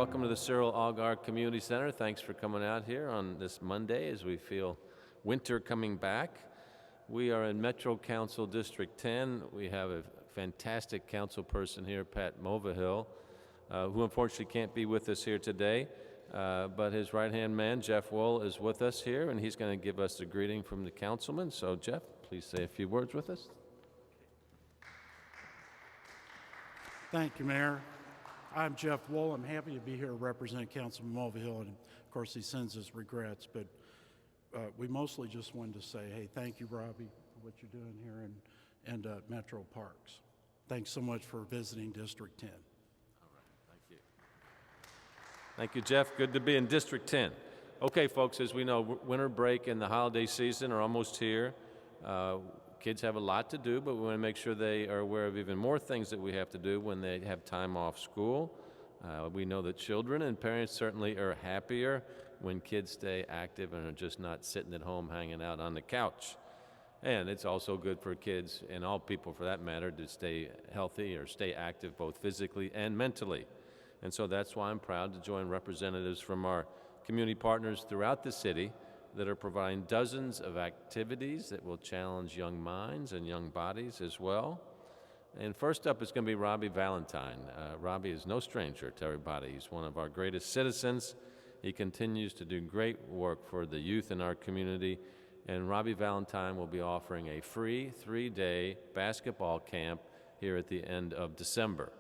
welcome to the Cyril Algar Community Center. Thanks for coming out here on this Monday as we feel winter coming back. We are in Metro Council District 10. We have a fantastic council person here, Pat Movahill, who unfortunately can't be with us here today, but his right-hand man, Jeff Wool, is with us here, and he's going to give us a greeting from the councilman. So, Jeff, please say a few words with us. Thank you, Mayor. I'm Jeff Wool. I'm happy to be here to represent Councilman Mulvihill, and of course he sends his regrets, but we mostly just wanted to say, hey, thank you, Robbie, for what you're doing here and Metro Parks. Thanks so much for visiting District 10. All right, thank you. Thank you, Jeff. Good to be in District 10. Okay, folks, as we know, winter break and the holiday season are almost here. Kids have a lot to do, but we want to make sure they are aware of even more things that we have to do when they have time off school. We know that children and parents certainly are happier when kids stay active and are just not sitting at home hanging out on the couch. And it's also good for kids, and all people for that matter, to stay healthy or stay active both physically and mentally. And so that's why I'm proud to join representatives from our community partners throughout the city that are providing dozens of activities that will challenge young minds and young bodies as well. And first up is going to be Robbie Valentine. Robbie is no stranger to everybody. He's one of our greatest citizens. He continues to do great work for the youth in our community. And Robbie Valentine will be offering a free 3-day basketball camp here at the end of December.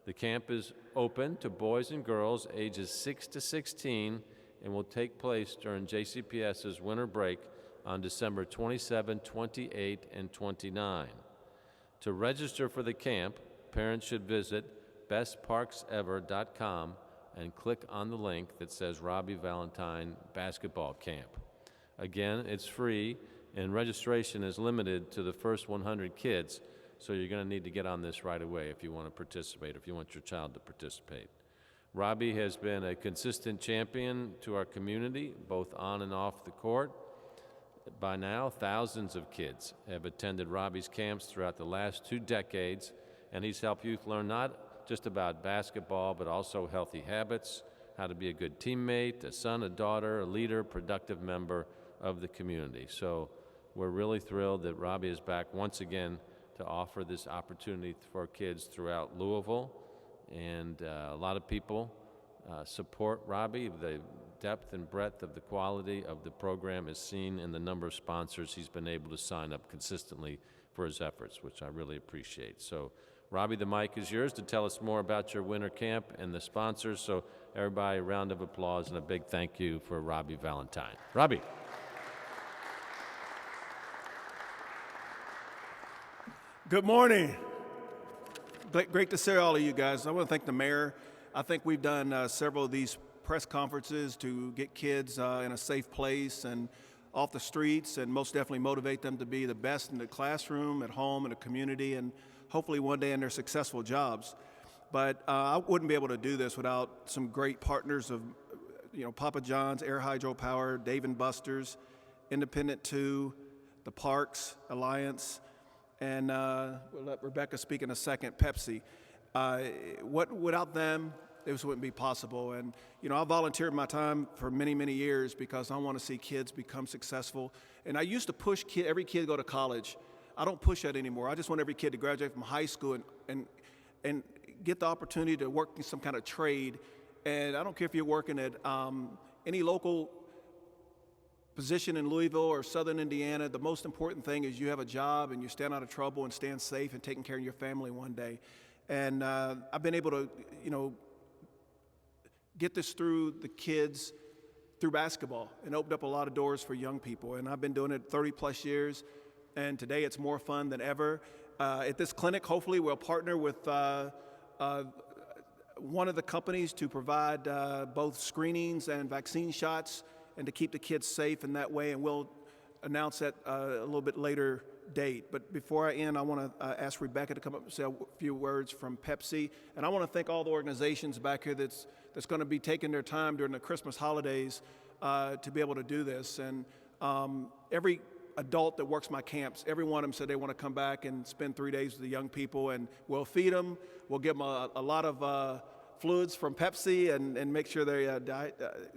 The camp is open to boys and girls ages 6 to 16 and will take place during JCPS's winter break on December 27, 28, and 29. To register for the camp, parents should visit bestparksever.com and click on the link that says Robbie Valentine Basketball Camp. Again, it's free, and registration is limited to the first 100 kids, so you're going to need to get on this right away if you want to participate, if you want your child to participate. Robbie has been a consistent champion to our community, both on and off the court. By now, thousands of kids have attended Robbie's camps throughout the last 2 decades, and he's helped youth learn not just about basketball, but also healthy habits, how to be a good teammate, a son, a daughter, a leader, productive member of the community. So we're really thrilled that Robbie is back once again to offer this opportunity for kids throughout Louisville. And a lot of people support Robbie. The depth and breadth of the quality of the program is seen in the number of sponsors he's been able to sign up consistently for his efforts, which I really appreciate. So, Robbie, the mic is yours to tell us more about your winter camp and the sponsors. So, everybody, a round of applause and a big thank you for Robbie Valentine. Robbie. Good morning. Great to see all of you guys. I want to thank the mayor. I think we've done several of these press conferences to get kids in a safe place and off the streets, and most definitely motivate them to be the best in the classroom, at home, in the community, and hopefully one day in their successful jobs. But I wouldn't be able to do this without some great partners of, Papa John's, Air Hydro Power, Dave & Buster's, Independent 2, the Parks Alliance, and we'll let Rebecca speak in a second, Pepsi. Without them, this wouldn't be possible. And, I volunteered my time for many, many years because I want to see kids become successful. And I used to push every kid to go to college. I don't push that anymore. I just want every kid to graduate from high school and get the opportunity to work in some kind of trade. And I don't care if you're working at any local position in Louisville or Southern Indiana. The most important thing is you have a job and you stand out of trouble and stand safe and taking care of your family one day. And I've been able to, get this through the kids through basketball and opened up a lot of doors for young people. And I've been doing it 30 plus years, and today it's more fun than ever. At this clinic, hopefully we'll partner with one of the companies to provide both screenings and vaccine shots and to keep the kids safe in that way, and we'll announce that a little bit later date. But before I end, I want to ask Rebecca to come up and say a few words from Pepsi. And I want to thank all the organizations back here that's going to be taking their time during the Christmas holidays to be able to do this. And every adult that works my camps, every one of them said they want to come back and spend 3 days with the young people, and we'll feed them. We'll give them a lot of fluids from Pepsi and make sure they're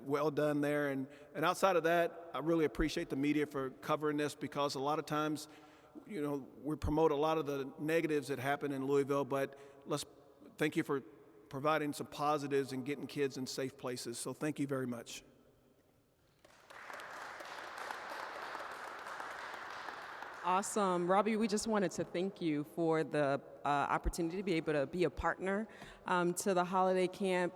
well done there. And outside of that, I really appreciate the media for covering this, because a lot of times, we promote a lot of the negatives that happen in Louisville, but thank you for providing some positives and getting kids in safe places. So thank you very much. Awesome. Robbie, we just wanted to thank you for the opportunity to be able to be a partner to the holiday camp.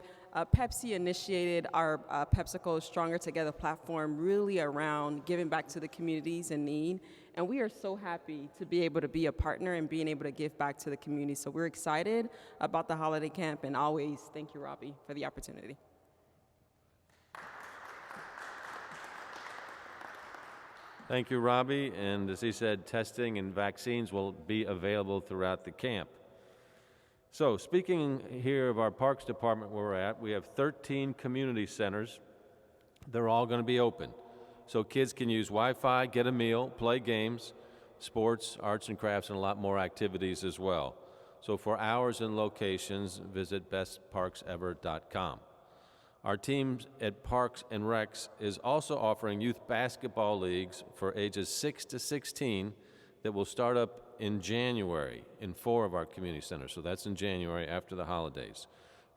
Pepsi initiated our PepsiCo Stronger Together platform really around giving back to the communities in need. And we are so happy to be able to be a partner and being able to give back to the community. So we're excited about the holiday camp, and always thank you, Robbie, for the opportunity. Thank you, Robbie. And as he said, testing and vaccines will be available throughout the camp. So speaking here of our Parks Department where we're at, we have 13 community centers. They're all going to be open. So kids can use Wi-Fi, get a meal, play games, sports, arts and crafts, and a lot more activities as well. So for hours and locations, visit bestparksever.com. Our team at Parks and Recs is also offering youth basketball leagues for ages 6 to 16 that will start up in January in 4 of our community centers. So that's in January after the holidays.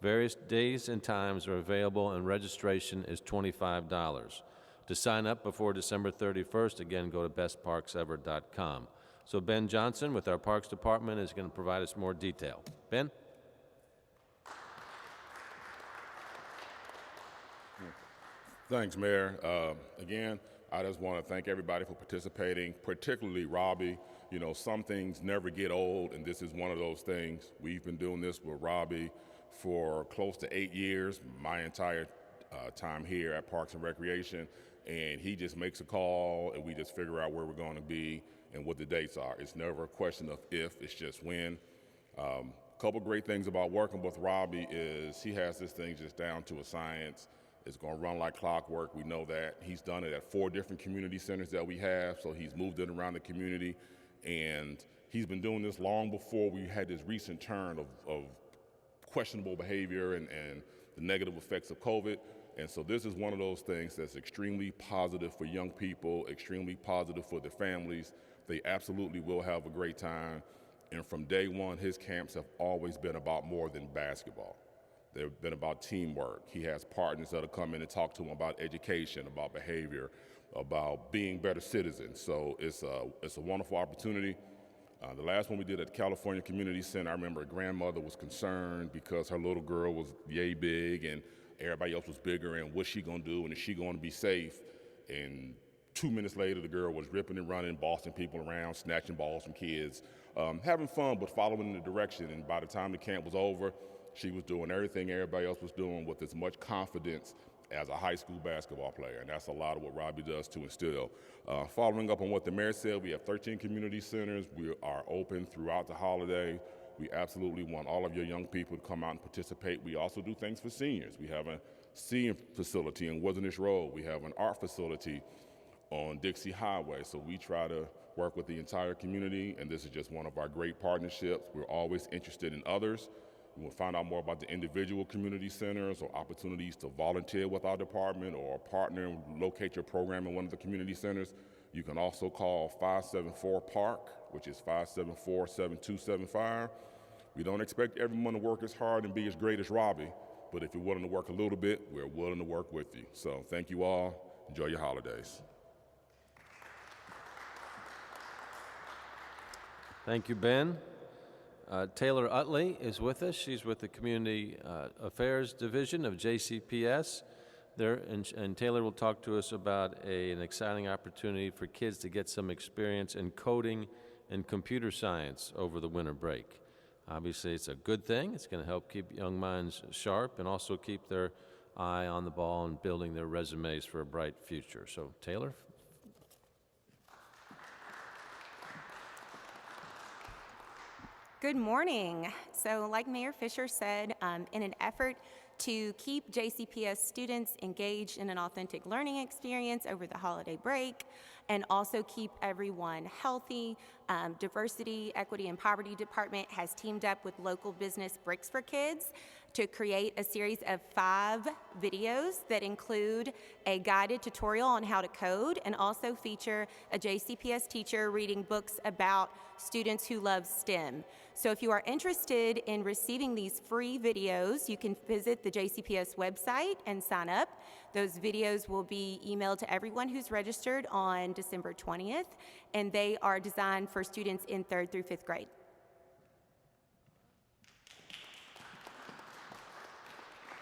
Various days and times are available, and registration is $25. To sign up before December 31st, again, go to bestparksever.com. So Ben Johnson with our Parks Department is going to provide us more detail. Ben? Thanks, Mayor. Again, I just want to thank everybody for participating, particularly Robbie. Some things never get old, and this is one of those things. We've been doing this with Robbie for close to 8 years, my entire time here at Parks and Recreation, and he just makes a call, and we just figure out where we're going to be and what the dates are. It's never a question of if, it's just when. A couple great things about working with Robbie is he has this thing just down to a science. It's going to run like clockwork. We know that. He's done it at 4 different community centers that we have, so he's moved it around the community. And he's been doing this long before we had this recent turn of questionable behavior and the negative effects of COVID. And so this is one of those things that's extremely positive for young people, extremely positive for their families. They absolutely will have a great time. And from day one, his camps have always been about more than basketball. They've been about teamwork. He has partners that'll come in and talk to him about education, about behavior, about being better citizens. So it's a wonderful opportunity. The last one we did at the California Community Center, I remember a grandmother was concerned because her little girl was yay big and everybody else was bigger, and what's she gonna do, and is she gonna be safe? And 2 minutes later, the girl was ripping and running, bossing people around, snatching balls from kids, having fun, but following the direction. And by the time the camp was over, she was doing everything everybody else was doing with as much confidence as a high school basketball player, and that's a lot of what Robbie does to instill. Following up on what the mayor said, we have 13 community centers. We are open throughout the holiday. We absolutely want all of your young people to come out and participate. We also do things for seniors. We have a senior facility in Wilderness Road. We have an art facility on Dixie Highway. So we try to work with the entire community, and this is just one of our great partnerships. We're always interested in others. You will find out more about the individual community centers or opportunities to volunteer with our department or partner and locate your program in one of the community centers. You can also call 574-PARK, which is 574-7275. We don't expect everyone to work as hard and be as great as Robbie, but if you're willing to work a little bit, we're willing to work with you. So thank you all. Enjoy your holidays. Thank you, Ben. Taylor Utley is with us. She's with the Community Affairs Division of JCPS. And Taylor will talk to us about an exciting opportunity for kids to get some experience in coding and computer science over the winter break. Obviously, it's a good thing. It's going to help keep young minds sharp and also keep their eye on the ball and building their resumes for a bright future. So, Taylor? Good morning. So like Mayor Fisher said, in an effort to keep JCPS students engaged in an authentic learning experience over the holiday break and also keep everyone healthy, Diversity, Equity, and Poverty Department has teamed up with local business Bricks for Kids to create a series of 5 videos that include a guided tutorial on how to code and also feature a JCPS teacher reading books about students who love STEM. So if you are interested in receiving these free videos, you can visit the JCPS website and sign up. Those videos will be emailed to everyone who's registered on December 20th, and they are designed for students in 3rd through 5th grade.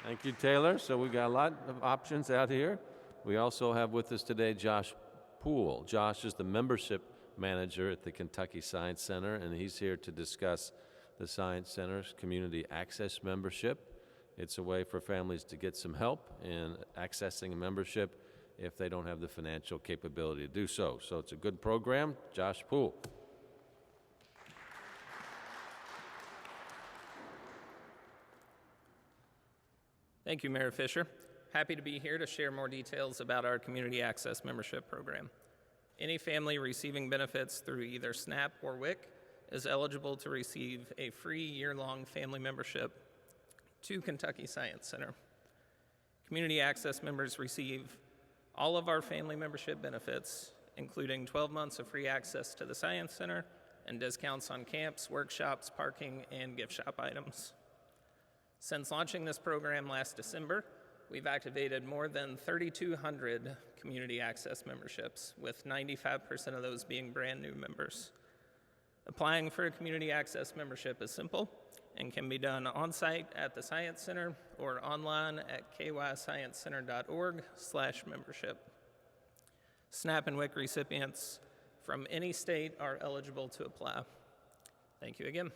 Thank you, Taylor. So we got a lot of options out here. We also have with us today Josh Poole. Josh is the membership manager at the Kentucky Science Center, and he's here to discuss the Science Center's community access membership. It's a way for families to get some help in accessing a membership if they don't have the financial capability to do so. So it's a good program. Josh Poole. Thank you, Mayor Fisher. Happy to be here to share more details about our Community Access Membership Program. Any family receiving benefits through either SNAP or WIC is eligible to receive a free year-long family membership to Kentucky Science Center. Community Access members receive all of our family membership benefits, including 12 months of free access to the Science Center and discounts on camps, workshops, parking, and gift shop items. Since launching this program last December, we've activated more than 3,200 community access memberships, with 95% of those being brand new members. Applying for a community access membership is simple and can be done on-site at the Science Center or online at kysciencecenter.org/membership. SNAP and WIC recipients from any state are eligible to apply. Thank you again.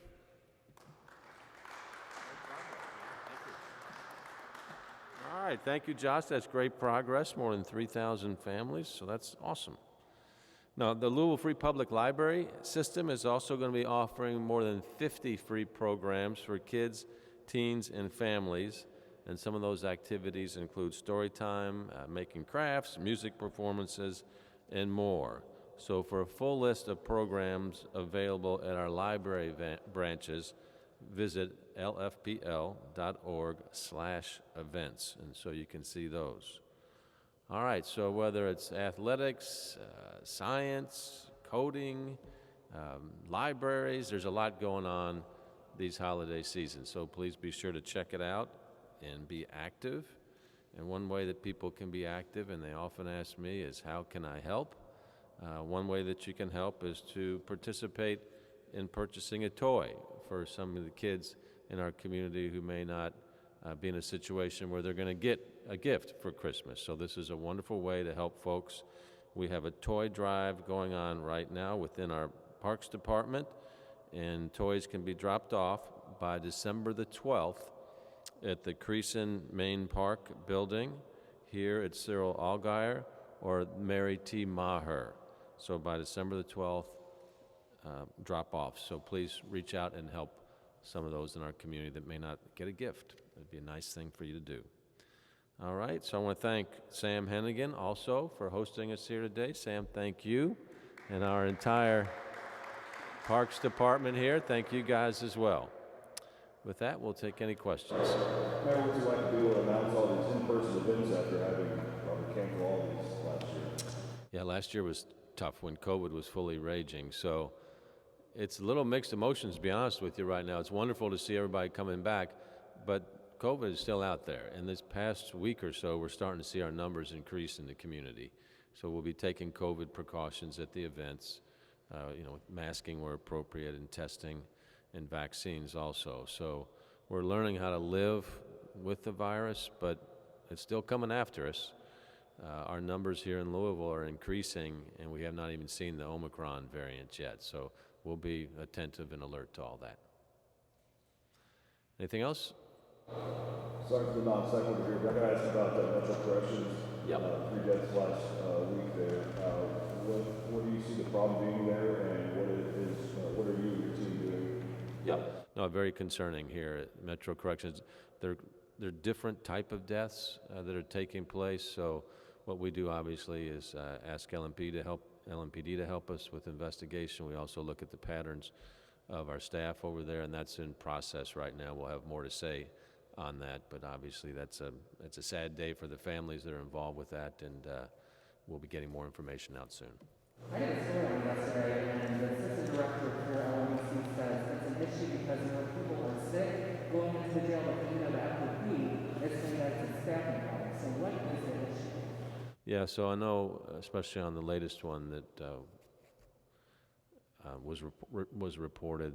All right, thank you, Josh. That's great progress, more than 3,000 families, so that's awesome. Now, the Louisville Free Public Library system is also going to be offering more than 50 free programs for kids, teens, and families, and some of those activities include story time, making crafts, music performances, and more. So for a full list of programs available at our library branches, visit lfpl.org/events, and so you can see those. All right, so whether it's athletics, science, coding, libraries, there's a lot going on these holiday seasons, so please be sure to check it out and be active. And one way that people can be active, and they often ask me, is how can I help? One way that you can help is to participate in purchasing a toy for some of the kids in our community who may not be in a situation where they're going to get a gift for Christmas. So this is a wonderful way to help folks. We have a toy drive going on right now within our Parks Department, and toys can be dropped off by December the 12th at the Creason Main Park building here at Cyril Allgaier or Mary T. Maher. So by December the 12th, drop off. So please reach out and help some of those in our community that may not get a gift. It'd be a nice thing for you to do. All right, so I want to thank Sam Hennigan also for hosting us here today. Sam, thank you. And our entire Parks Department here, thank you guys as well. With that, we'll take any questions. Mayor, what would you like to do to announce all these in-person events after having probably canceled all these last year? Yeah, last year was tough when COVID was fully raging. So it's a little mixed emotions, to be honest with you, right now. It's wonderful to see everybody coming back, but COVID is still out there. And this past week or so, we're starting to see our numbers increase in the community. So we'll be taking COVID precautions at the events, masking where appropriate, and testing and vaccines also. So we're learning how to live with the virus, but it's still coming after us. Our numbers here in Louisville are increasing, and we have not even seen the Omicron variant yet. So we'll be attentive and alert to all that. Anything else? Sorry for the non-sequitur here, but I'm going to ask about Metro Corrections. Yep. 3 deaths last week there. What do you see the problem being there, and what are you and your team doing? Yep. No, very concerning here at Metro Corrections. They're different type of deaths that are taking place. So what we do obviously is ask LMPD to help us with investigation. We also look at the patterns of our staff over there, and that's in process right now. We'll have more to say on that. But obviously, that's a sad day for the families that are involved with that, and we'll be getting more information out soon. I did a story on yesterday, and the assistant director for LMC says it's an issue because when people are sick, going into the jail at the end of the FOP, it's saying that it's a staffing problem. So what is the issue? Yeah, so I know, especially on the latest one, that was reported,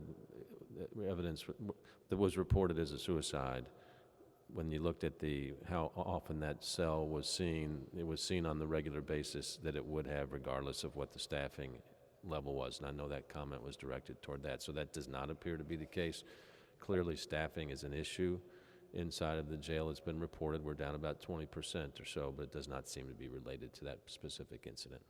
evidence that was reported as a suicide. When you looked at how often that cell was seen, it was seen on the regular basis that it would have, regardless of what the staffing level was. And I know that comment was directed toward that. So that does not appear to be the case. Clearly, staffing is an issue inside of the jail. It's been reported we're down about 20% or so, but it does not seem to be related to that specific incident.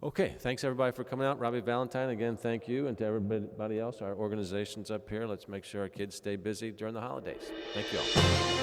Okay, thanks everybody for coming out. Robbie Valentine, again, thank you, and to everybody else, our organizations up here. Let's make sure our kids stay busy during the holidays. Thank you all.